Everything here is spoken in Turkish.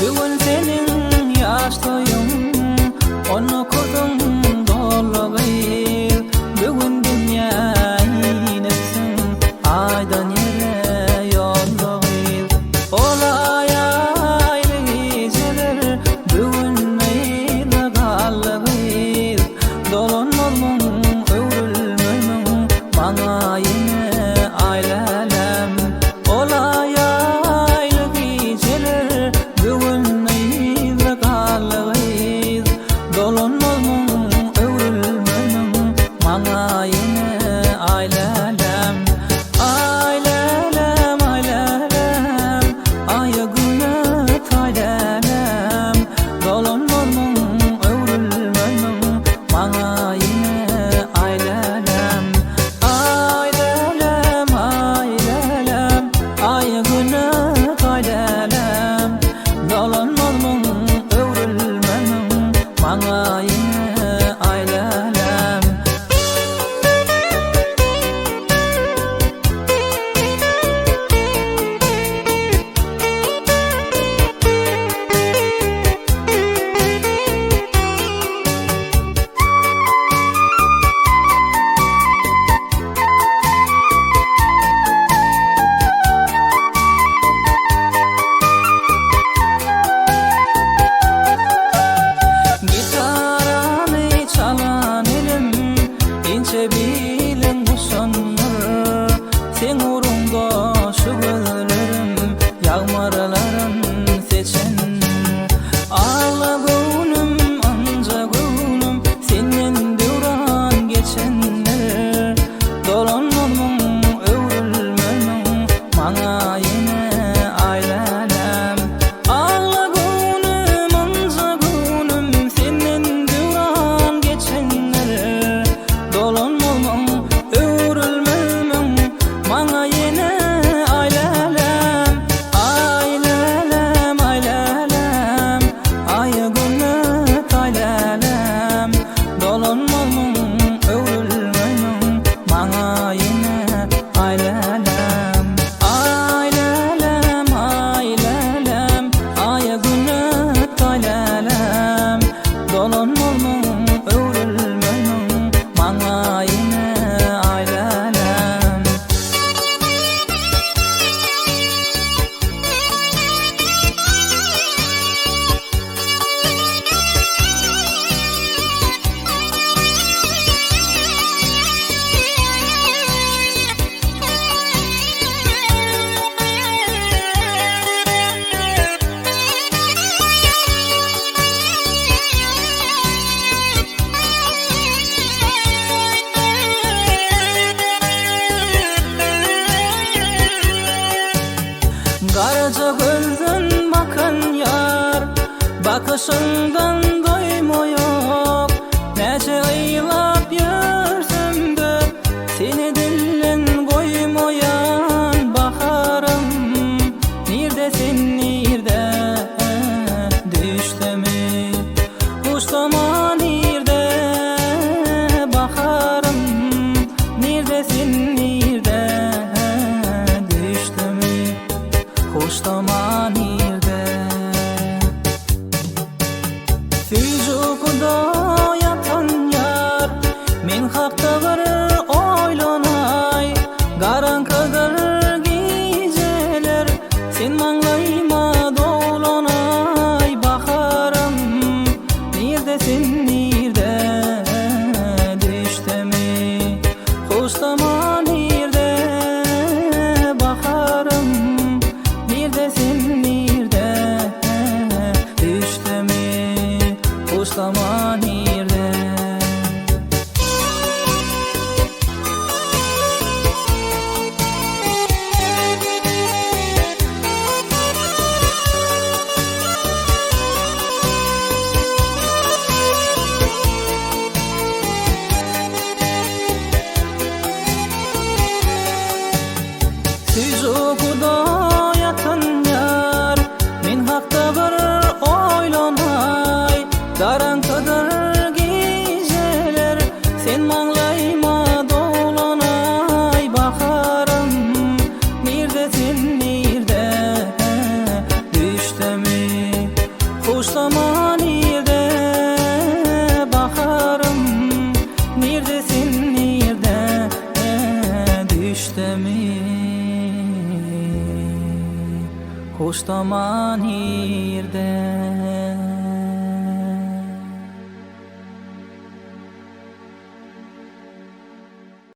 Bugün senin yaşlıyım, onu kurdum doluyum. Bugün dünyayı nefsin, aydan yere yolluyum. Olay aileler, bugün meyle kallıyım. Dolun olmun, övrülmün, bana yine ailelem. Olay aileler, bugün meyle kallıyım. Dolun olmun, övrülmün, bana yine ailelem. Ailelem, ailelem, aya güne taylelem. Dolun olmun, övrülmün, bana yine ailelem. Ailelem, ailelem, aya güne taylelem. Dolun olmun, övrülmün, bana yine ailelem. Gitarını çalan elim, ince bilin bu sonları. Sen uğrunda şu güllerim, yağmurların seçen. Ağla günüm, anca günüm, senin duran geçenler. Dolun olmun, övrülmün, bana yine ailelem. Ağla günüm, anca günüm, senin duran geçenler. Dolun olmun, övrülmün, bana yine ailelem. Ailelem, ailelem, aya güne taylelem. Dolun olmun, övrülmün, bana yine ailelem. Ailelem, ailelem, aya güne taylelem. Dolun olmun, övrülmün, bana yine ailelem. Karaca gözden bakan yar, bakışından doymuyor. Nece aylap görsem de, seni dillen koymayan baharım. Neredesin, nerede, düştü mü? Kuşlama nerede, baharım. Neredesin, nerede, düştü mü? Kuşlama nerede? bir oylanay, garantadır geceler, sen manglayma dolanay. Bakarım nerdesin nerde, düştemi hoşlama nerde. Bakarım nerdesin nerde, düştemi hoşlama nerde.